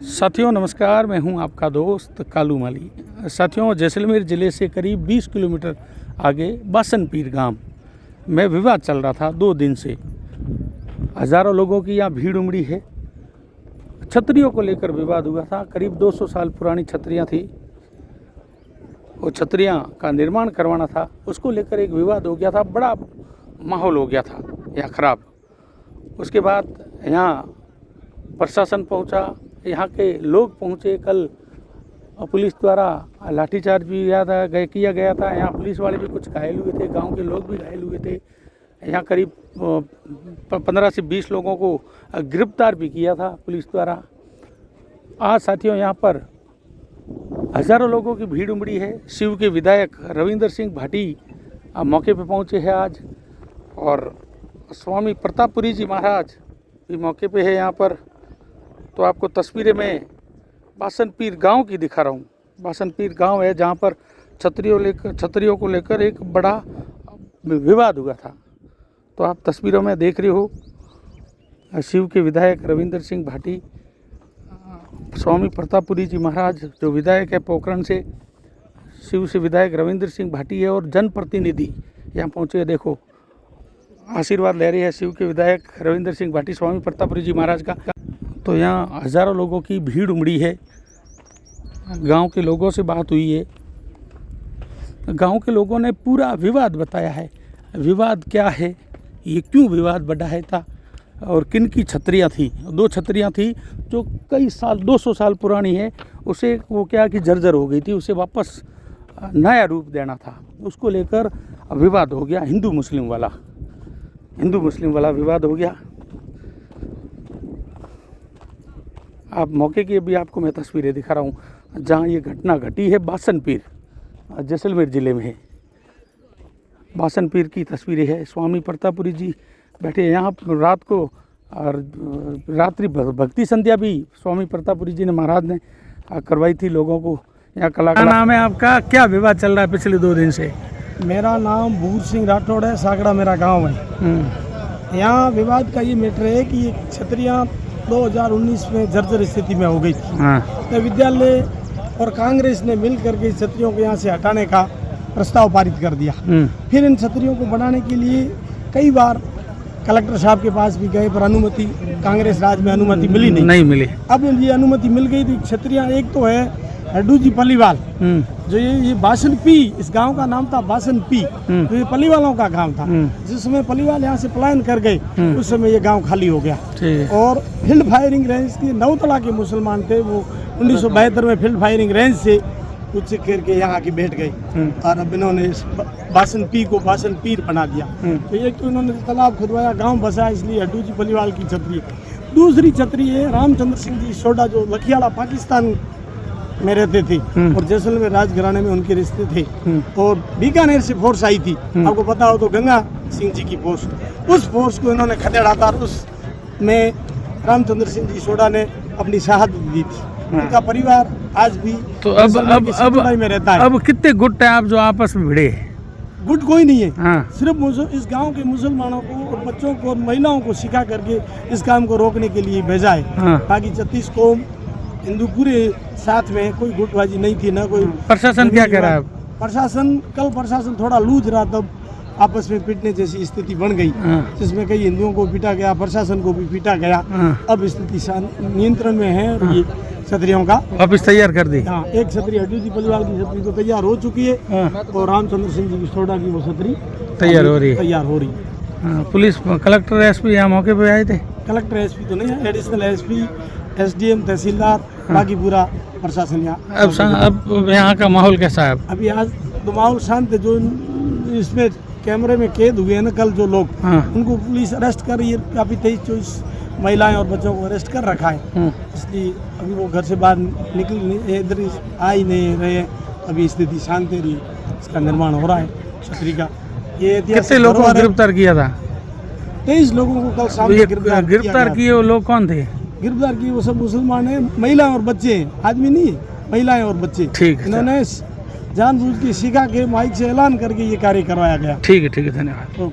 साथियों नमस्कार, मैं हूं आपका दोस्त कालू माली। साथियों, जैसलमेर ज़िले से करीब 20 किलोमीटर आगे बासनपीर गांव में विवाद चल रहा था 2 दिन से। हज़ारों लोगों की यहाँ भीड़ उमड़ी है। छतरियों को लेकर विवाद हुआ था। करीब 200 साल पुरानी छतरियाँ थी, वो छतरियाँ का निर्माण करवाना था, उसको लेकर एक विवाद हो गया था। बड़ा माहौल हो गया था यहाँ ख़राब। उसके बाद यहाँ प्रशासन पहुँचा, यहाँ के लोग पहुँचे। कल पुलिस द्वारा लाठीचार्ज भी किया गया था। यहाँ पुलिस वाले भी कुछ घायल हुए थे, गांव के लोग भी घायल हुए थे। यहाँ करीब 15 से 20 लोगों को गिरफ्तार भी किया था पुलिस द्वारा। आज साथियों यहाँ पर हज़ारों लोगों की भीड़ उमड़ी है। शिव के विधायक रविंदर सिंह भाटी मौके पर पहुँचे हैं आज, और स्वामी प्रतापपुरी जी महाराज भी मौके पे है यहाँ पर। तो आपको तस्वीरें मैं बासनपीर गांव की दिखा रहा हूँ। बासनपीर गांव है जहाँ पर छतरियों को लेकर एक बड़ा विवाद हुआ था। तो आप तस्वीरों में देख रहे हो शिव के विधायक रविंदर सिंह भाटी, स्वामी प्रतापपुरी जी महाराज जो विधायक है पोखरण से, शिव से विधायक रविंदर सिंह भाटी है, और जनप्रतिनिधि यहाँ पहुँचे। देखो, आशीर्वाद ले रहे हैं शिव के विधायक रविंदर सिंह भाटी स्वामी प्रतापपुरी जी महाराज का। तो यहाँ हज़ारों लोगों की भीड़ उमड़ी है। गांव के लोगों से बात हुई है। गांव के लोगों ने पूरा विवाद बताया है। विवाद क्या है, ये क्यों विवाद बढ़ा है था, और किन की छतरियाँ थी। 2 छतरियाँ थी जो कई साल 200 साल पुरानी है। उसे वो क्या कि जर्जर हो गई थी, उसे वापस नया रूप देना था। उसको लेकर विवाद हो गया, हिंदू मुस्लिम वाला विवाद हो गया। आप मौके की अभी आपको मैं तस्वीरें दिखा रहा हूँ जहाँ ये घटना घटी है। बासनपीर जैसलमेर ज़िले में है। बासनपीर की तस्वीरें है। स्वामी प्रतापपुरी जी बैठे यहाँ रात को, और रात्रि भक्ति संध्या भी स्वामी प्रतापपुरी जी ने महाराज ने करवाई थी लोगों को। यहाँ कलाकार नाम है आपका, क्या विवाद चल रहा है पिछले 2 दिन से? मेरा नाम भूर सिंह राठौड़ है, सागड़ा मेरा गांव है। यहाँ विवाद का ये मैटर है कि ये छतरियाँ 2019 में जर्जर स्थिति में हो गई थी। तो विद्यालय और कांग्रेस ने मिल करके इस छतरियों को यहाँ से हटाने का प्रस्ताव पारित कर दिया। फिर इन छतरियों को बनाने के लिए कई बार कलेक्टर साहब के पास भी गए, पर अनुमति कांग्रेस राज में अनुमति नहीं मिली। अब ये अनुमति मिल गई थी। छतरियाँ एक तो है हड्डू जी पलीवाल, जो ये बासनपी, इस गांव का नाम था बासनपी, तो ये पलीवालों का गांव था। जिस समय पलीवाल यहाँ से पलायन कर गए, उस समय ये गांव खाली हो गया। और फील्ड फायरिंग रेंज के नौतला के मुसलमान थे, वो 1972 में फील्ड फायरिंग रेंज से कुछ करके यहाँ आके बैठ गए, और अब इन्होंने इस बासनपी को बासनपीर बना दिया। तो एक तो इन्होंने तालाब खुदवाया, गाँव बसाया, इसलिए हड्डू जी पलीवाल की छतरी। दूसरी छतरी है रामचंद्र सिंह जी सोडा, जो लखियाला पाकिस्तान में रहते थे, और जैसलमेर राजघराने में उनके रिश्ते थे। और बीकानेर से फोर्स आई थी, आपको पता हो तो, गंगा सिंह जी की फोर्स। उस फोर्स को इन्होंने खदेड़ा था, उसमें रामचंद्र सिंह जी सोडा ने अपनी शहादत दी थी। उनका परिवार आज भी तो अब में रहता है। अब कितने गुट हैं आप जो आपस में भिड़े? गुट कोई नहीं है। सिर्फ इस गांव के मुसलमानों को और बच्चों को और महिलाओं को सिखा करके इस काम को रोकने के लिए भेजा है। बाकी 36 कौम हिंदू पूरे साथ में, कोई गुटबाजी नहीं थी ना कोई। प्रशासन क्या कह रहा है? प्रशासन थोड़ा लूज रहा, तब आपस में पीटने जैसी स्थिति बन गई, जिसमें कई हिंदुओं को पीटा गया, प्रशासन को भी पीटा गया। अब स्थिति नियंत्रण में है, और ये छतरियों का वापस तैयार कर दी। हाँ, एक छतरी हड्डू जी पलिवाल की छतरी तो तैयार हो चुकी है, और रामचंद्र सिंह जी की सोडा की वो छतरी तैयार हो रही है। पुलिस कलेक्टर एसपी यहाँ मौके पे आए थे? कलेक्टर एसपी तो नहीं है, एडिशनल एसपी, एसडीएम, तहसीलदार, बाकी पूरा प्रशासन यहाँ। अब यहाँ का माहौल कैसा है? अभी आज तो माहौल शांत है। जो इसमें कैमरे में कैद हुए हैं ना कल जो लोग, उनको पुलिस अरेस्ट कर रही है। काफ़ी 23-24 महिलाएं और बच्चों को अरेस्ट कर रखा है। इसलिए अभी वो घर से बाहर इधर आ ही नहीं रहे। अभी स्थिति शांत है, इसका निर्माण हो रहा है छतरी का। ये कितने लोगों को गिरफ्तार किया था? 23 लोगों को कल शाम गिरफ्तार किए। वो लोग कौन थे? गिरफ्तार किए वो सब मुसलमान हैं, महिलाएं और बच्चे हैं, आदमी नहीं, महिलाएं और बच्चे। ठीक है। इन्होंने जानबूझ के सिखा के माइक से ऐलान करके ये कार्य करवाया गया। ठीक है, धन्यवाद।